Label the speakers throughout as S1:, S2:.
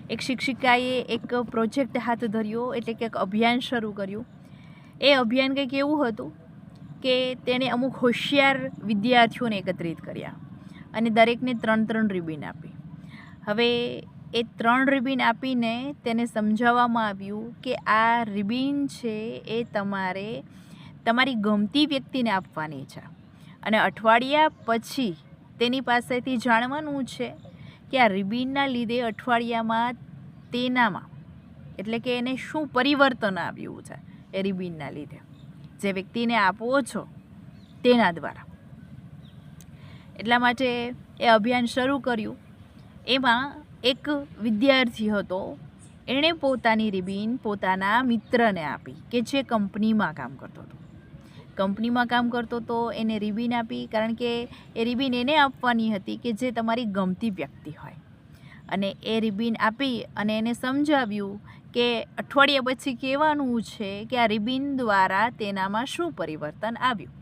S1: એક શિક્ષિકાએ એક પ્રોજેક્ટ હાથ ધર્યો, એટલે કે એક અભિયાન શરૂ કર્યું. એ અભિયાન કંઈક એવું હતું કે તેણે અમુક હોશિયાર વિદ્યાર્થીઓને એકત્રિત કર્યા અને દરેકને 3 રિબીન આપી. હવે એ 3 રિબીન આપીને તેને સમજાવવામાં આવ્યું કે આ રિબીન છે એ તમારે તમારી ગમતી વ્યક્તિને આપવાની છે અને અઠવાડિયા પછી તેની પાસેથી જાણવાનું છે કે આ રિબીનના લીધે અઠવાડિયામાં તેનામાં, એટલે કે એને શું પરિવર્તન આવ્યું છે એ રિબીનના લીધે, જે વ્યક્તિને આપો છો તેના દ્વારા. એટલા માટે એ અભિયાન શરૂ કર્યું. એમાં એક વિદ્યાર્થી હતો, એણે પોતાની રિબીન પોતાના મિત્રને આપી કે જે કંપનીમાં કામ કરતો હતો. કંપનીમાં કામ કરતો તો એને રિબીન આપી, કારણ કે એ રિબીન એને આપવાની હતી કે જે તમારી ગમતી વ્યક્તિ હોય. અને એ રિબીન આપી અને એને સમજાવ્યું કે અઠવાડિયા પછી કહેવાનું છે કે આ રિબીન દ્વારા તેનામાં શું પરિવર્તન આવ્યું.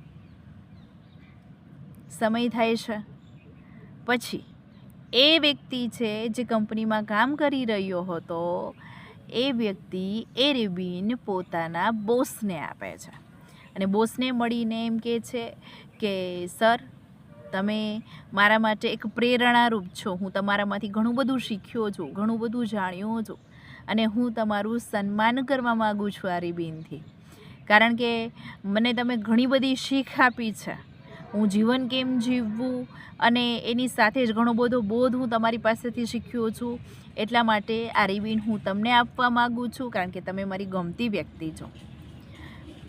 S1: સમય થાય છે પછી એ વ્યક્તિ છે જે કંપનીમાં કામ કરી રહ્યો હતો, એ વ્યક્તિ એ રિબીન પોતાના બોસને આપે છે અને બોસને મળીને એમ કહે છે કે સર, તમે મારા માટે એક પ્રેરણારૂપ છો. હું તમારામાંથી ઘણું બધું શીખ્યો છું, ઘણું બધું જાણ્યો છું અને હું તમારું સન્માન કરવા માગું છું આ રિબીનથી, કારણ કે મને તમે ઘણી બધી શીખ આપી છે. હું જીવન કેમ જીવવું અને એની સાથે જ ઘણો બધો બોધ હું તમારી પાસેથી શીખ્યો છું. એટલા માટે આ રિબીન હું તમને આપવા માગું છું, કારણ કે તમે મારી ગમતી વ્યક્તિ છો.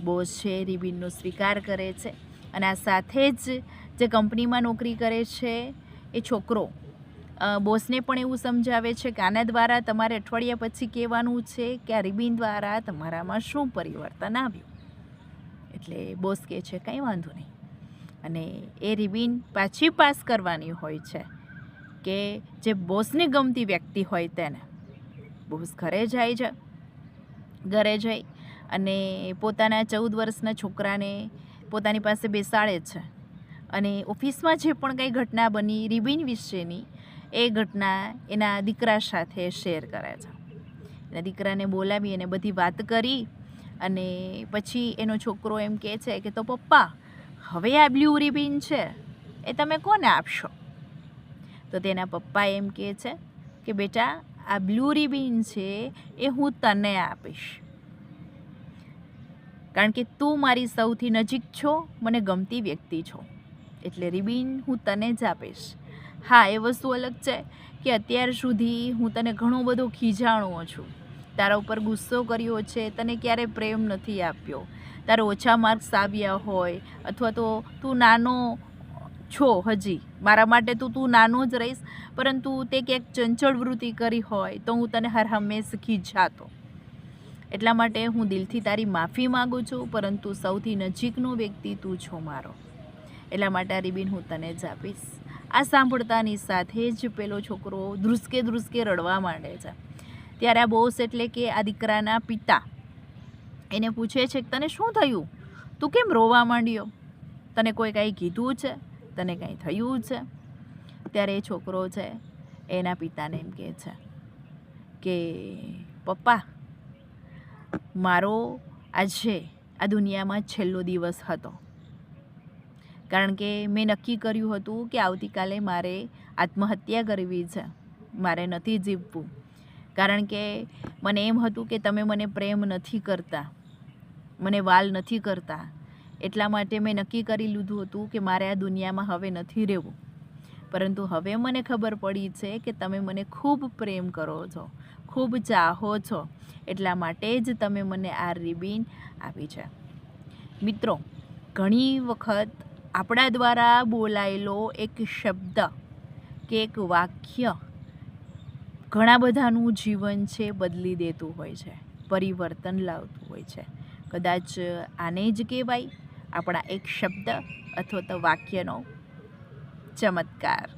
S1: બોસ છે રિબીનનો સ્વીકાર કરે છે અને આ સાથે જ જે કંપનીમાં નોકરી કરે છે એ છોકરો બોસને પણ એવું સમજાવે છે કે આના દ્વારા તમારે અઠવાડિયા પછી કહેવાનું છે કે આ રિબીન દ્વારા તમારામાં શું પરિવર્તન આવ્યું. એટલે બોસ કહે છે કંઈ વાંધો નહીં, અને એ રિબીન પાછી પાસ કરવાની હોય છે કે જે બોસને ગમતી વ્યક્તિ હોય તેને. બોસ ઘરે જાય છે, ઘરે જઈ અને પોતાના 14 વર્ષના છોકરાને પોતાની પાસે બેસાડે છે અને ઓફિસમાં જે પણ કંઈ ઘટના બની રિબીન વિશેની, એ ઘટના એના દીકરા સાથે શેર કરે છે. એના દીકરાને બોલાવી અને બધી વાત કરી અને પછી એનો છોકરો એમ કહે છે કે તો પપ્પા, હવે આ બ્લુ રિબીન છે એ તમે કોને આપશો? તો તેના પપ્પા એમ કહે છે કે બેટા, આ બ્લુ રિબીન છે એ હું તને આપીશ, કારણ કે તું મારી સૌથી નજીક છો, મને ગમતી વ્યક્તિ છો, એટલે રિબીન હું તને જ આપીશ. હા, એ વસ્તુ અલગ છે કે અત્યાર સુધી હું તને ઘણો બધો ખીજાણો છું, તારા ઉપર ગુસ્સો કર્યો છે, તને ક્યારે પ્રેમ નથી આપ્યો, તારે ઓછા માર્ક્સ આવ્યા હોય અથવા તો તું નાનો છો હજી, મારા માટે તું નાનો જ રહીશ, પરંતુ તે ક્યાંક ચંચળ વૃત્તિ કરી હોય તો હું તને હર હંમેશ ખીજાતો. એટલા માટે હું દિલથી તારી માફી માગું છું, પરંતુ સૌથી નજીકનો વ્યક્તિ તું છો મારો, એટલા માટે આ રિબીન હું તને જ આપીશ. આ સાંભળતાની સાથે જ પેલો છોકરો ધ્રુસકે રડવા માંડે છે. ત્યારે આ બોસ એટલે કે આ દીકરાના પિતા એને પૂછે છે કે તને શું થયું, તું કેમ રોવા માંડ્યો, તને કોઈ કાંઈ કીધું છે, તને કાંઈ થયું છે? ત્યારે એ છોકરો છે એના પિતાને એમ કહે છે કે પપ્પા, મારો આજે આ દુનિયામાં છેલ્લો દિવસ હતો, કારણ કે મેં નક્કી કર્યું હતું કે આવતીકાલે મારે આત્મહત્યા કરવી છે, મારે નથી જીવવું, કારણ કે મને એમ હતું કે તમે મને પ્રેમ નથી કરતા, મને વાલ નથી કરતા, એટલા માટે મેં નક્કી કરી લીધું હતું કે મારે આ દુનિયામાં હવે નથી રહેવું. પરંતુ હવે મને ખબર પડી છે કે તમે મને ખૂબ પ્રેમ કરો છો, ખૂબ ચાહો છો, એટલા માટે જ તમે મને આ રિબીન આપી છે. મિત્રો, ઘણી વખત આપણા દ્વારા બોલાયેલો એક શબ્દ કે એક વાક્ય ઘણા બધાનું જીવન છે બદલી દેતું હોય છે, પરિવર્તન લાવતું હોય છે. કદાચ આને જ કહેવાય આપણા એક શબ્દ અથવા તો વાક્યનો ચમત્કાર.